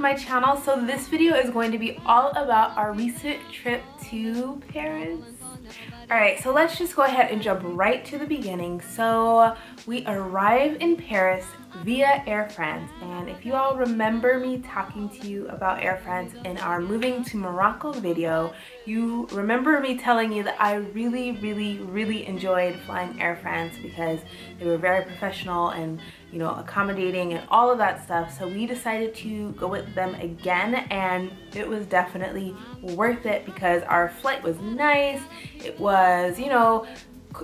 my channel. So this video is going to be all about our recent trip to Paris. Alright, so let's just go ahead and jump right to the beginning. So we arrived in Paris via Air France, and if you all remember me talking to you about Air France in our moving to Morocco video, you remember me telling you that I really enjoyed flying Air France because they were very professional and, you know, accommodating and all of that stuff. So we decided to go with them again, and it was definitely worth it because our flight was nice. It was, you know,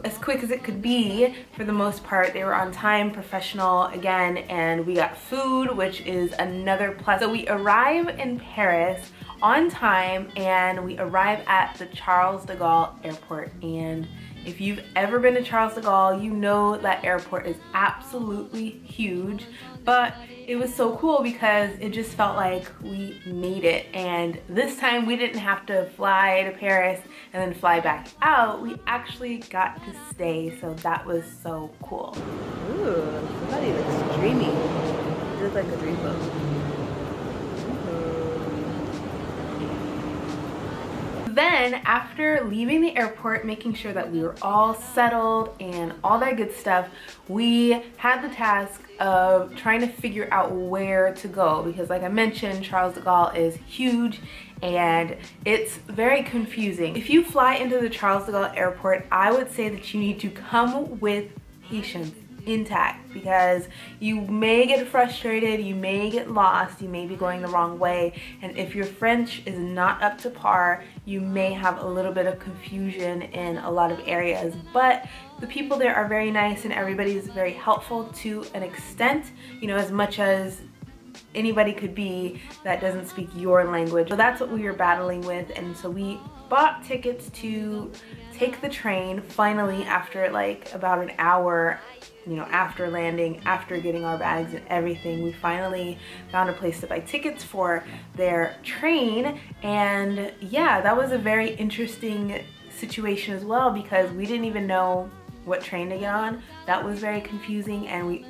as quick as it could be for the most part. They were on time, professional again, and we got food, which is another plus. So we arrive in Paris on time, and we arrive at the Charles de Gaulle airport. And if you've ever been to Charles de Gaulle, you know that airport is absolutely huge, but it was so cool because it just felt like we made it. And this time we didn't have to fly to Paris and then fly back out. We actually got to stay, so that was so cool. Ooh, somebody looks dreamy. It looks like a dreamboat. Then after leaving the airport, making sure that we were all settled and all that good stuff, we had the task of trying to figure out where to go, because like I mentioned, Charles de Gaulle is huge and it's very confusing. If you fly into the Charles de Gaulle airport, I would say that you need to come with patience intact, because you may get frustrated, you may get lost, you may be going the wrong way, and if your French is not up to par, you may have a little bit of confusion in a lot of areas. But the people there are very nice and everybody is very helpful to an extent, you know, as much as anybody could be that doesn't speak your language. So that's what we were battling with, and so we bought tickets to take the train finally after like about an hour, you know, after landing, after getting our bags and everything. We finally found a place to buy tickets for their train, and yeah, that was a very interesting situation as well because we didn't even know what train to get on. That was very confusing, and we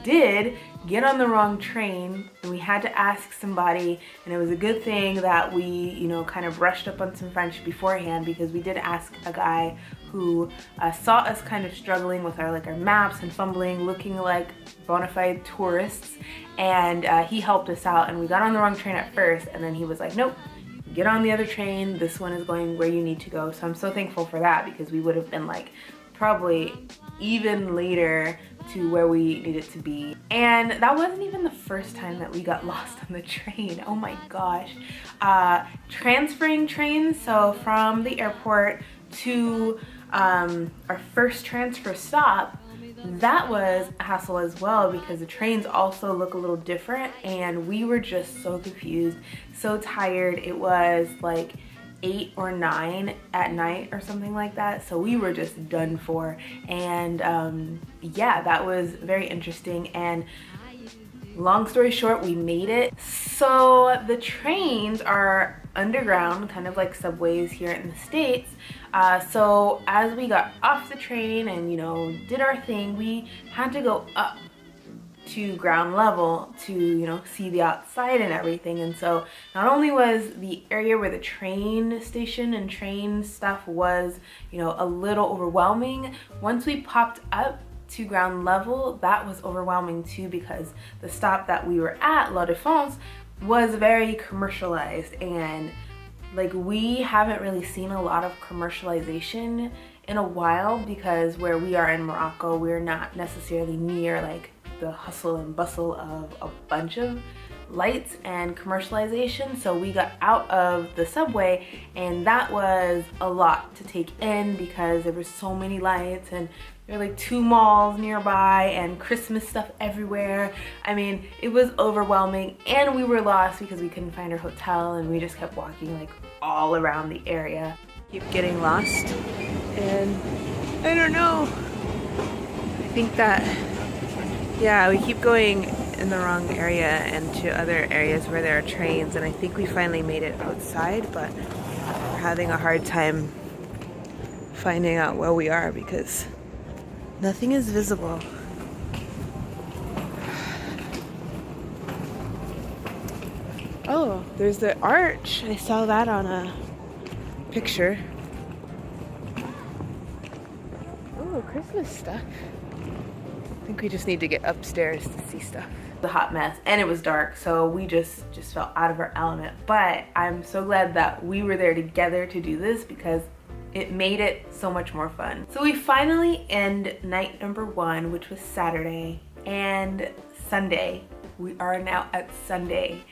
did get on the wrong train, and we had to ask somebody, and it was a good thing that we, you know, kind of brushed up on some French beforehand, because we did ask a guy who saw us kind of struggling with our maps and fumbling, looking like bona fide tourists, and he helped us out, and we got on the wrong train at first, and then he was like, nope, get on the other train, this one is going where you need to go. So I'm so thankful for that, because we would have been like probably even later to where we needed to be. And that wasn't even the first time that we got lost on the train. Oh my gosh. Transferring trains, so from the airport to our first transfer stop, that was a hassle as well, because the trains also look a little different, and we were just so confused, so tired. It was like 8 or 9 at night or something like that, so we were just done for. And yeah, that was very interesting, and long story short, we made it. So the trains are underground, kind of like subways here in the States. So as we got off the train and, you know, did our thing, we had to go up to ground level to, you know, see the outside and everything. And so not only was the area where the train station and train stuff was, you know, a little overwhelming, once we popped up to ground level, that was overwhelming too, because the stop that we were at, La Défense, was very commercialized, and like we haven't really seen a lot of commercialization in a while, because where we are in Morocco, we're not necessarily near like the hustle and bustle of a bunch of lights and commercialization. So we got out of the subway, and that was a lot to take in because there were so many lights, and there were like 2 malls nearby and Christmas stuff everywhere. I mean, it was overwhelming, and we were lost because we couldn't find our hotel, and we just kept walking like all around the area. Keep getting lost, and I don't know. I think that, yeah, we keep going in the wrong area and to other areas where there are trains, and I think we finally made it outside, but we're having a hard time finding out where we are because nothing is visible. Oh, there's the arch. I saw that on a picture. Oh, Christmas stuff. I think we just need to get upstairs to see stuff. The hot mess, and it was dark, so we just felt out of our element. But I'm so glad that we were there together to do this because it made it so much more fun. So we finally end night number 1, which was Saturday, and Sunday. We are now at Sunday.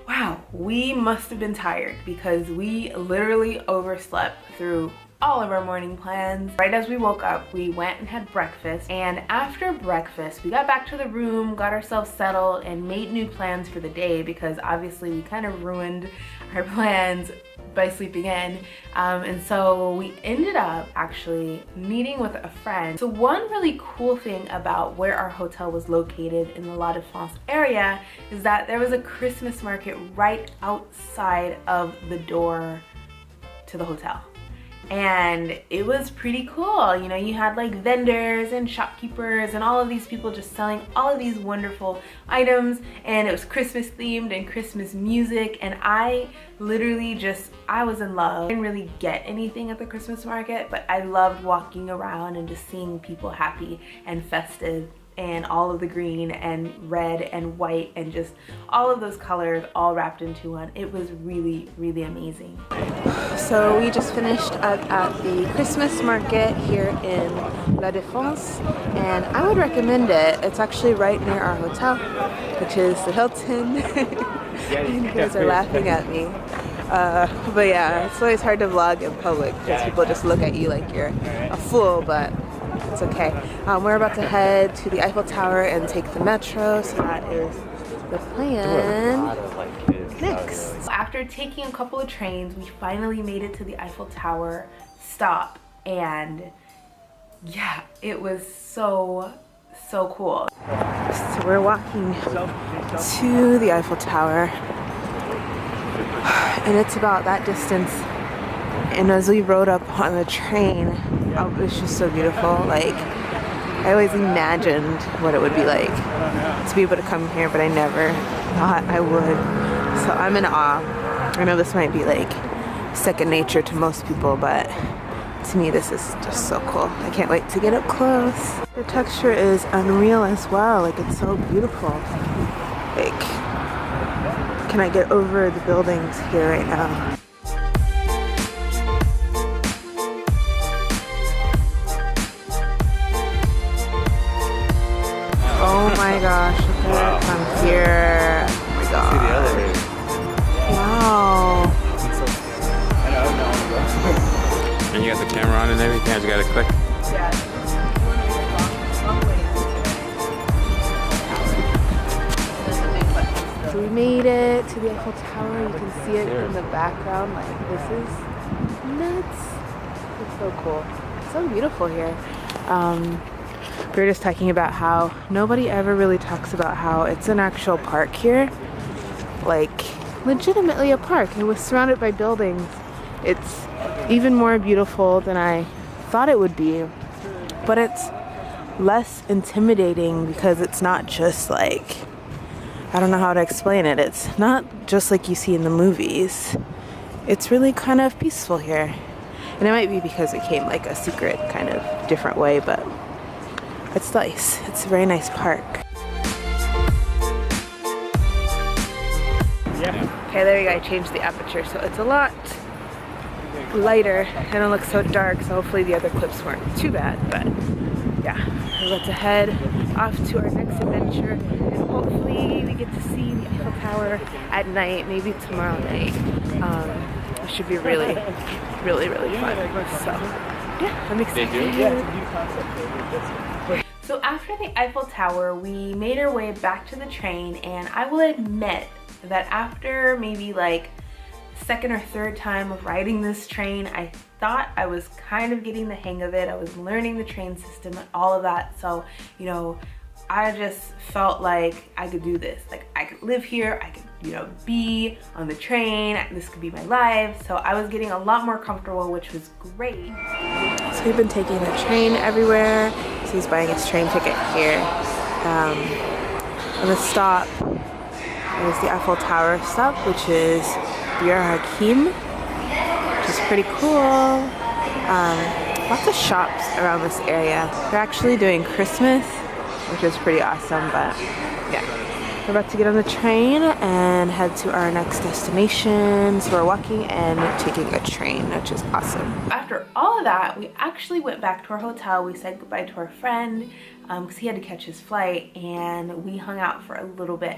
Wow, we must have been tired because we literally overslept through all of our morning plans. Right as we woke up, we went and had breakfast, and after breakfast we got back to the room, got ourselves settled, and made new plans for the day because obviously we kind of ruined our plans by sleeping in. And so we ended up actually meeting with a friend. So one really cool thing about where our hotel was located in the La Défense area is that there was a Christmas market right outside of the door to the hotel. And it was pretty cool. You know, you had like vendors and shopkeepers and all of these people just selling all of these wonderful items, and it was Christmas themed and Christmas music, and I literally I was in love. I didn't really get anything at the Christmas market, but I loved walking around and just seeing people happy and festive, and all of the green and red and white and just all of those colors all wrapped into one. It was really, really amazing. So we just finished up at the Christmas market here in La Défense, and I would recommend it. It's actually right near our hotel, which is the Hilton. You guys are laughing at me. But yeah, it's always hard to vlog in public because people just look at you like you're a fool, but it's okay. We're about to head to the Eiffel Tower and take the metro, so that is the plan next. After taking a couple of trains, we finally made it to the Eiffel Tower stop, and yeah, it was so cool. So we're walking to the Eiffel Tower, and it's about that distance. And as we rode up on the train, it was just so beautiful. Like, I always imagined what it would be like to be able to come here, but I never thought I would. So I'm in awe. I know this might be like second nature to most people, but to me this is just so cool. I can't wait to get up close. The texture is unreal as well. Like, it's so beautiful. Like, can I get over the buildings here right now? Oh my gosh, look at it from here. Oh my god. Wow. And you got the camera on and everything, I just gotta click. Yeah. So we made it to the Eiffel Tower. You can see it in the background. Like, this is nuts. It's so cool. It's so beautiful here. We were just talking about how nobody ever really talks about how it's an actual park here. Like, legitimately a park. It was surrounded by buildings. It's even more beautiful than I thought it would be. But it's less intimidating because it's not just like, I don't know how to explain it. It's not just like you see in the movies. It's really kind of peaceful here. And it might be because it came like a secret kind of different way, but it's nice. It's a very nice park. Yeah. Okay, there you go. I changed the aperture, so it's a lot lighter and it looks so dark, so hopefully the other clips weren't too bad, but yeah. We're about to head off to our next adventure, and hopefully we get to see the Eiffel Tower at night, maybe tomorrow night. It should be really, really, really fun. So yeah, I'm excited. So after the Eiffel Tower, we made our way back to the train, and I will admit that after maybe like second or third time of riding this train, I thought I was kind of getting the hang of it. I was learning the train system and all of that. So, you know, I just felt like I could do this. Like, I could live here, I could, you know, be on the train, this could be my life. So I was getting a lot more comfortable, which was great. So we've been taking the train everywhere. So he's buying his train ticket here. On the stop, There's the Eiffel Tower stop, which is Bir Hakim, which is pretty cool. Lots of shops around this area. They're actually doing Christmas, which is pretty awesome, but yeah. We're about to get on the train and head to our next destination. So we're walking and taking a train, which is awesome. After all of that, we actually went back to our hotel. We said goodbye to our friend because he had to catch his flight, and we hung out for a little bit.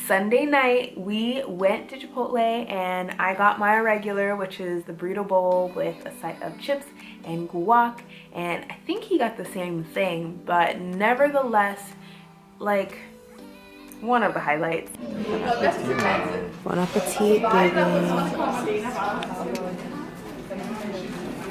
Sunday night, we went to Chipotle and I got my regular, which is the burrito bowl with a side of chips and guac, and I think he got the same thing, but nevertheless, like, one of the highlights. Bon appetit, baby.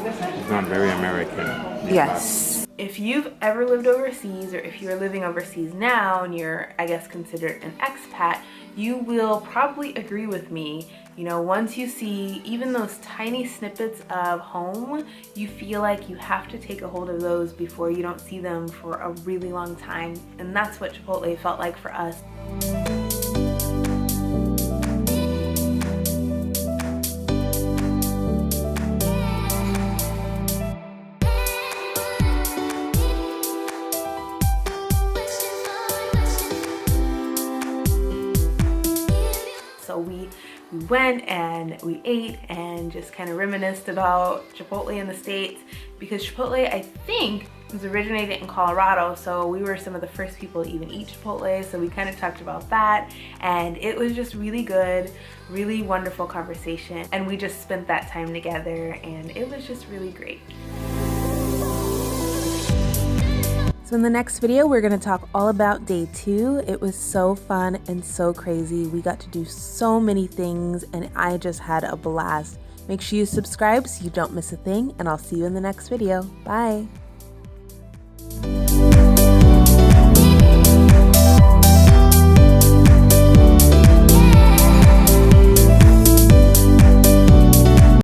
It's not very American. Yes. If you've ever lived overseas, or if you're living overseas now and you're, I guess, considered an expat, you will probably agree with me. You know, once you see even those tiny snippets of home, you feel like you have to take a hold of those before you don't see them for a really long time. And that's what Chipotle felt like for us. So we went and we ate and just kind of reminisced about Chipotle in the States, because Chipotle, I think, was originated in Colorado, so we were some of the first people to even eat Chipotle, so we kind of talked about that, and it was just really good, really wonderful conversation, and we just spent that time together, and it was just really great. So in the next video, we're gonna talk all about day 2. It was so fun and so crazy. We got to do so many things and I just had a blast. Make sure you subscribe so you don't miss a thing, and I'll see you in the next video. Bye.